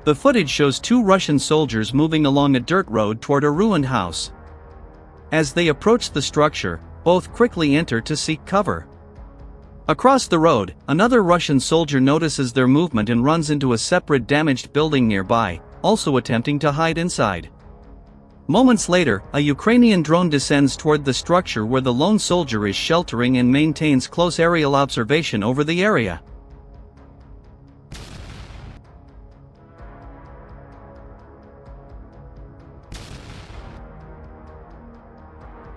The footage shows two Russian soldiers moving along a dirt road toward a ruined house. As they approach the structure, both quickly enter to seek cover. Across the road, another Russian soldier notices their movement and runs into a separate damaged building nearby, also attempting to hide inside. Moments later, a Ukrainian drone descends toward the structure where the lone soldier is sheltering and maintains close aerial observation over the area.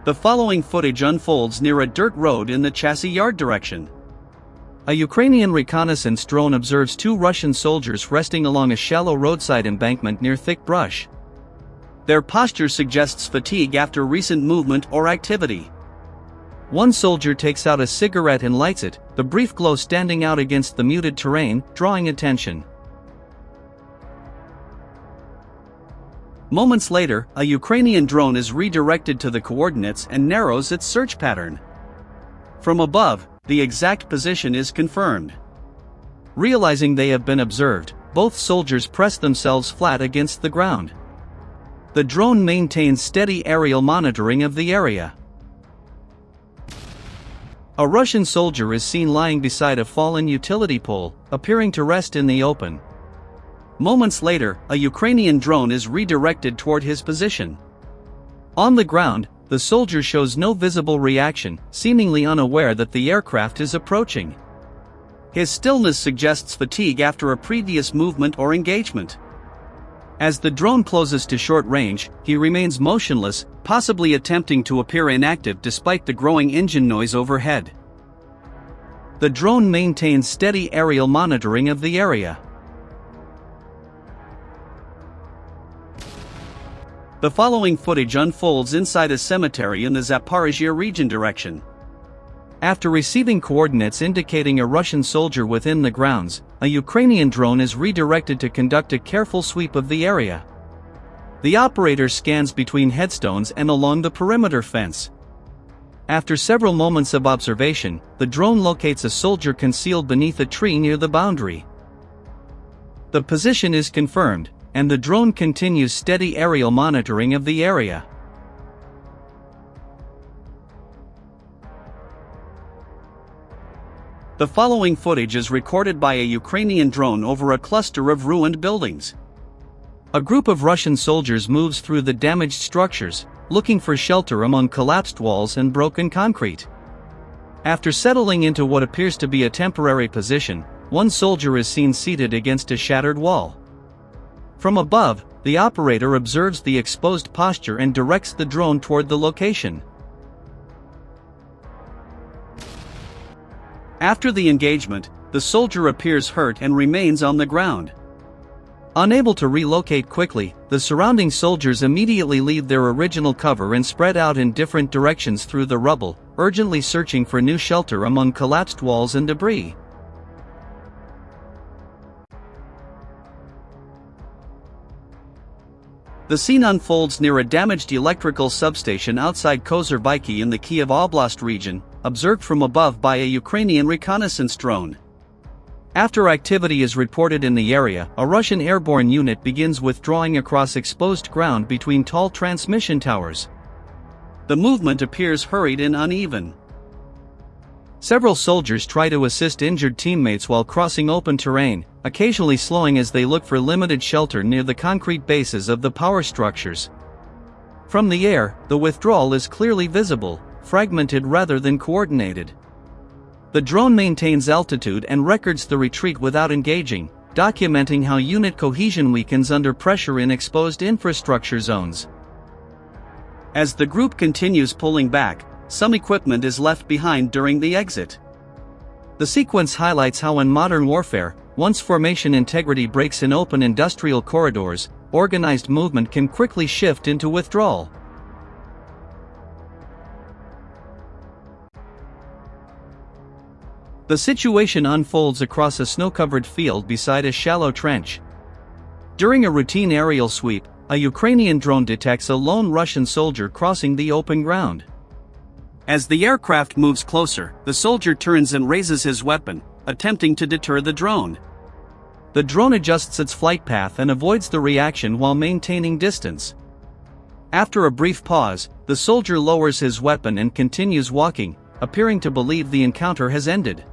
The following footage unfolds near a dirt road in the chassis yard direction. A Ukrainian reconnaissance drone observes two Russian soldiers resting along a shallow roadside embankment near thick brush. Their posture suggests fatigue after recent movement or activity. One soldier takes out a cigarette and lights it, the brief glow standing out against the muted terrain, drawing attention. Moments later, a Ukrainian drone is redirected to the coordinates and narrows its search pattern. From above, the exact position is confirmed. Realizing they have been observed, both soldiers press themselves flat against the ground. The drone maintains steady aerial monitoring of the area. A Russian soldier is seen lying beside a fallen utility pole, appearing to rest in the open. Moments later, a Ukrainian drone is redirected toward his position. On the ground, the soldier shows no visible reaction, seemingly unaware that the aircraft is approaching. His stillness suggests fatigue after a previous movement or engagement. As the drone closes to short range, he remains motionless, possibly attempting to appear inactive despite the growing engine noise overhead. The drone maintains steady aerial monitoring of the area. The following footage unfolds inside a cemetery in the Zaporizhzhia region direction. After receiving coordinates indicating a Russian soldier within the grounds, a Ukrainian drone is redirected to conduct a careful sweep of the area. The operator scans between headstones and along the perimeter fence. After several moments of observation, the drone locates a soldier concealed beneath a tree near the boundary. The position is confirmed, and the drone continues steady aerial monitoring of the area. The following footage is recorded by a Ukrainian drone over a cluster of ruined buildings. A group of Russian soldiers moves through the damaged structures, looking for shelter among collapsed walls and broken concrete. After settling into what appears to be a temporary position, one soldier is seen seated against a shattered wall. From above, the operator observes the exposed posture and directs the drone toward the location. After the engagement, the soldier appears hurt and remains on the ground. Unable to relocate quickly, the surrounding soldiers immediately leave their original cover and spread out in different directions through the rubble, urgently searching for new shelter among collapsed walls and debris. The scene unfolds near a damaged electrical substation outside Kozyrbyki in the Kiev Oblast region, observed from above by a Ukrainian reconnaissance drone. After activity is reported in the area, a Russian airborne unit begins withdrawing across exposed ground between tall transmission towers. The movement appears hurried and uneven. Several soldiers try to assist injured teammates while crossing open terrain, occasionally slowing as they look for limited shelter near the concrete bases of the power structures. From the air, the withdrawal is clearly visible, fragmented rather than coordinated. The drone maintains altitude and records the retreat without engaging, documenting how unit cohesion weakens under pressure in exposed infrastructure zones. As the group continues pulling back, some equipment is left behind during the exit. The sequence highlights how in modern warfare, once formation integrity breaks in open industrial corridors, organized movement can quickly shift into withdrawal. The situation unfolds across a snow-covered field beside a shallow trench. During a routine aerial sweep, a Ukrainian drone detects a lone Russian soldier crossing the open ground. As the aircraft moves closer, the soldier turns and raises his weapon, attempting to deter the drone. The drone adjusts its flight path and avoids the reaction while maintaining distance. After a brief pause, the soldier lowers his weapon and continues walking, appearing to believe the encounter has ended.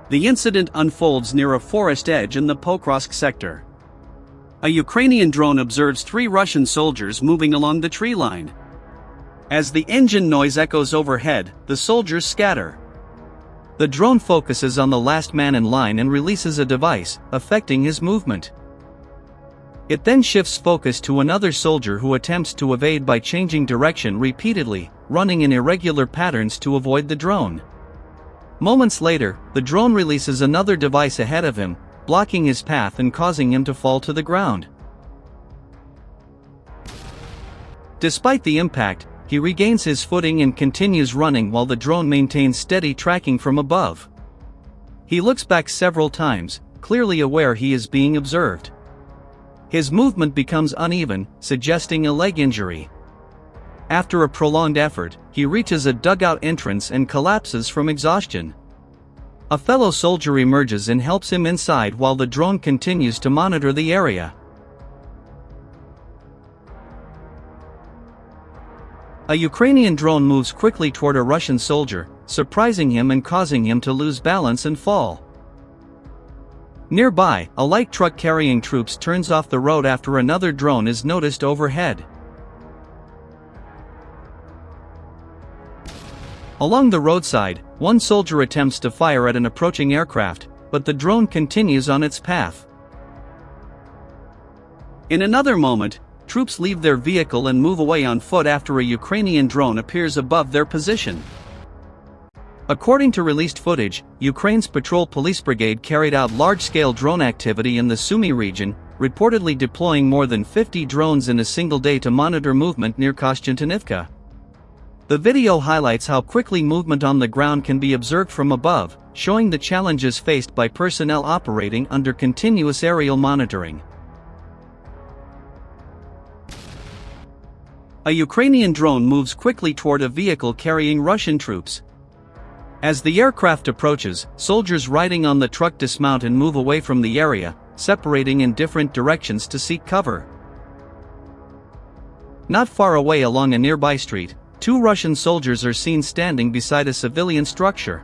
The incident unfolds near a forest edge in the Pokrovsk sector. A Ukrainian drone observes 3 Russian soldiers moving along the tree line. As the engine noise echoes overhead, the soldiers scatter. The drone focuses on the last man in line and releases a device, affecting his movement. It then shifts focus to another soldier who attempts to evade by changing direction repeatedly, running in irregular patterns to avoid the drone. Moments later, the drone releases another device ahead of him, blocking his path and causing him to fall to the ground. Despite the impact, he regains his footing and continues running while the drone maintains steady tracking from above. He looks back several times, clearly aware he is being observed. His movement becomes uneven, suggesting a leg injury. After a prolonged effort, he reaches a dugout entrance and collapses from exhaustion. A fellow soldier emerges and helps him inside while the drone continues to monitor the area. A Ukrainian drone moves quickly toward a Russian soldier, surprising him and causing him to lose balance and fall. Nearby, a light truck carrying troops turns off the road after another drone is noticed overhead. Along the roadside, one soldier attempts to fire at an approaching aircraft, but the drone continues on its path. In another moment, troops leave their vehicle and move away on foot after a Ukrainian drone appears above their position. According to released footage, Ukraine's Patrol Police Brigade carried out large-scale drone activity in the Sumy region, reportedly deploying more than 50 drones in a single day to monitor movement near Kostyantynivka. The video highlights how quickly movement on the ground can be observed from above, showing the challenges faced by personnel operating under continuous aerial monitoring. A Ukrainian drone moves quickly toward a vehicle carrying Russian troops. As the aircraft approaches, soldiers riding on the truck dismount and move away from the area, separating in different directions to seek cover. Not far away along a nearby street, 2 Russian soldiers are seen standing beside a civilian structure.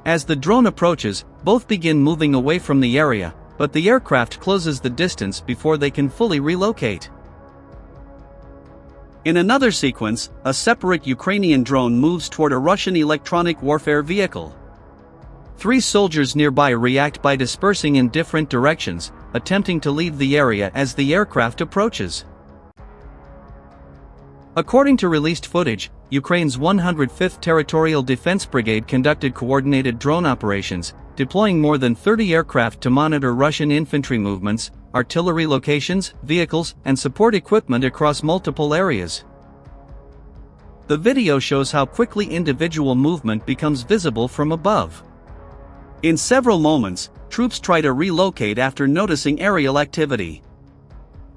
As the drone approaches, both begin moving away from the area, but the aircraft closes the distance before they can fully relocate. In another sequence, a separate Ukrainian drone moves toward a Russian electronic warfare vehicle. 3 soldiers nearby react by dispersing in different directions, attempting to leave the area as the aircraft approaches. According to released footage, Ukraine's 105th Territorial Defense Brigade conducted coordinated drone operations, deploying more than 30 aircraft to monitor Russian infantry movements, artillery locations, vehicles, and support equipment across multiple areas. The video shows how quickly individual movement becomes visible from above. In several moments, troops try to relocate after noticing aerial activity.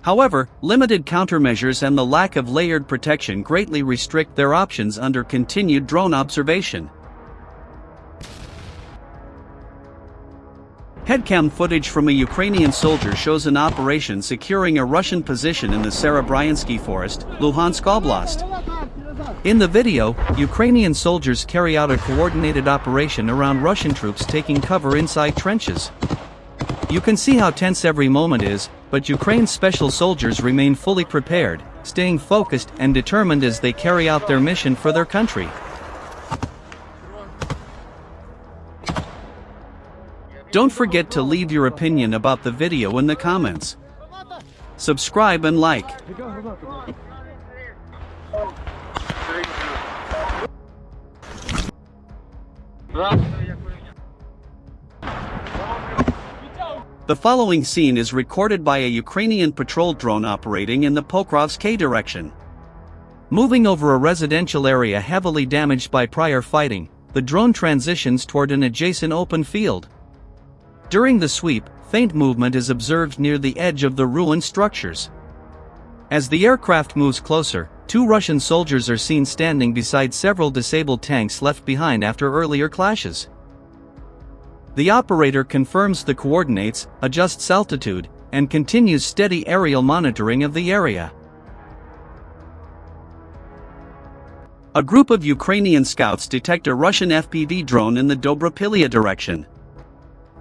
However, limited countermeasures and the lack of layered protection greatly restrict their options under continued drone observation. Headcam footage from a Ukrainian soldier shows an operation securing a Russian position in the Serebryansky Forest, Luhansk Oblast. In the video, Ukrainian soldiers carry out a coordinated operation around Russian troops taking cover inside trenches. You can see how tense every moment is, but Ukraine's special soldiers remain fully prepared, staying focused and determined as they carry out their mission for their country. Don't forget to leave your opinion about the video in the comments. Subscribe and like. The following scene is recorded by a Ukrainian patrol drone operating in the Pokrovsk direction. Moving over a residential area heavily damaged by prior fighting, the drone transitions toward an adjacent open field. During the sweep, faint movement is observed near the edge of the ruined structures. As the aircraft moves closer, 2 Russian soldiers are seen standing beside several disabled tanks left behind after earlier clashes. The operator confirms the coordinates, adjusts altitude, and continues steady aerial monitoring of the area. A group of Ukrainian scouts detect a Russian FPV drone in the Dobropilya direction.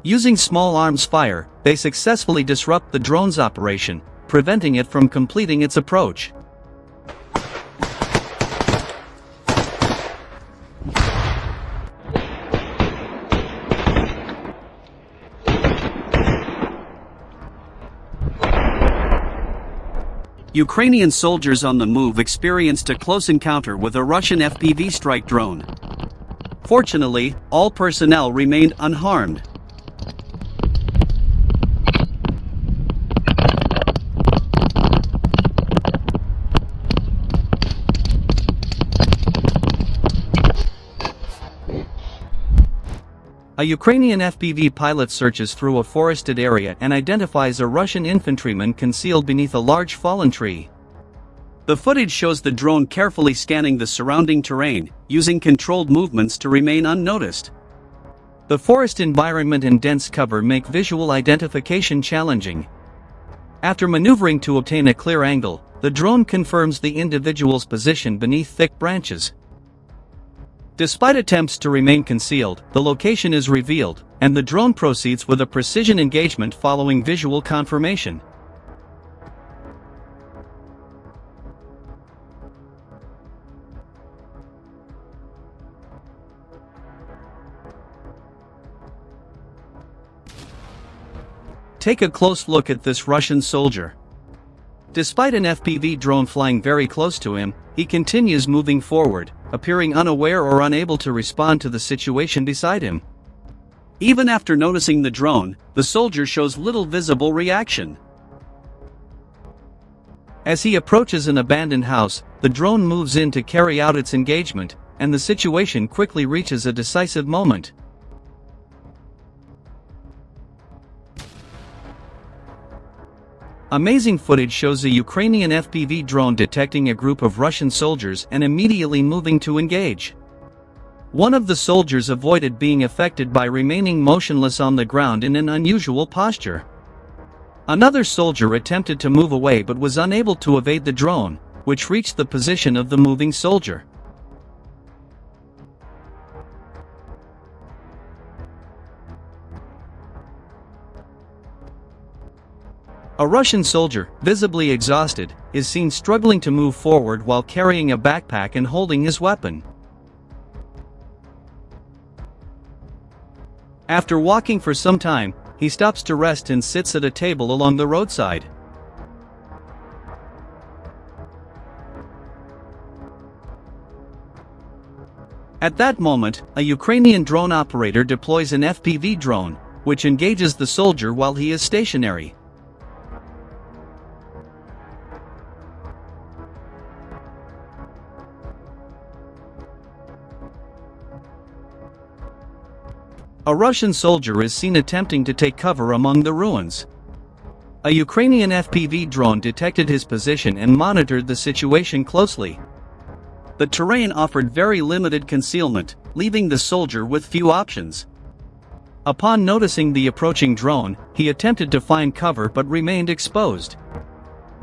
Using small arms fire, they successfully disrupt the drone's operation, preventing it from completing its approach. Ukrainian soldiers on the move experienced a close encounter with a Russian FPV strike drone. Fortunately, all personnel remained unharmed. A Ukrainian FPV pilot searches through a forested area and identifies a Russian infantryman concealed beneath a large fallen tree. The footage shows the drone carefully scanning the surrounding terrain, using controlled movements to remain unnoticed. The forest environment and dense cover make visual identification challenging. After maneuvering to obtain a clear angle, the drone confirms the individual's position beneath thick branches. Despite attempts to remain concealed, the location is revealed, and the drone proceeds with a precision engagement following visual confirmation. Take a close look at this Russian soldier. Despite an FPV drone flying very close to him, he continues moving forward, appearing unaware or unable to respond to the situation beside him. Even after noticing the drone, the soldier shows little visible reaction. As he approaches an abandoned house, the drone moves in to carry out its engagement, and the situation quickly reaches a decisive moment. Amazing footage shows a Ukrainian FPV drone detecting a group of Russian soldiers and immediately moving to engage. One of the soldiers avoided being affected by remaining motionless on the ground in an unusual posture. Another soldier attempted to move away but was unable to evade the drone, which reached the position of the moving soldier. A Russian soldier, visibly exhausted, is seen struggling to move forward while carrying a backpack and holding his weapon. After walking for some time, he stops to rest and sits at a table along the roadside. At that moment, a Ukrainian drone operator deploys an FPV drone, which engages the soldier while he is stationary. A Russian soldier is seen attempting to take cover among the ruins. A Ukrainian FPV drone detected his position and monitored the situation closely. The terrain offered very limited concealment, leaving the soldier with few options. Upon noticing the approaching drone, he attempted to find cover but remained exposed.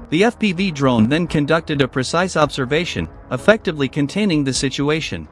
The FPV drone then conducted a precise observation, effectively containing the situation,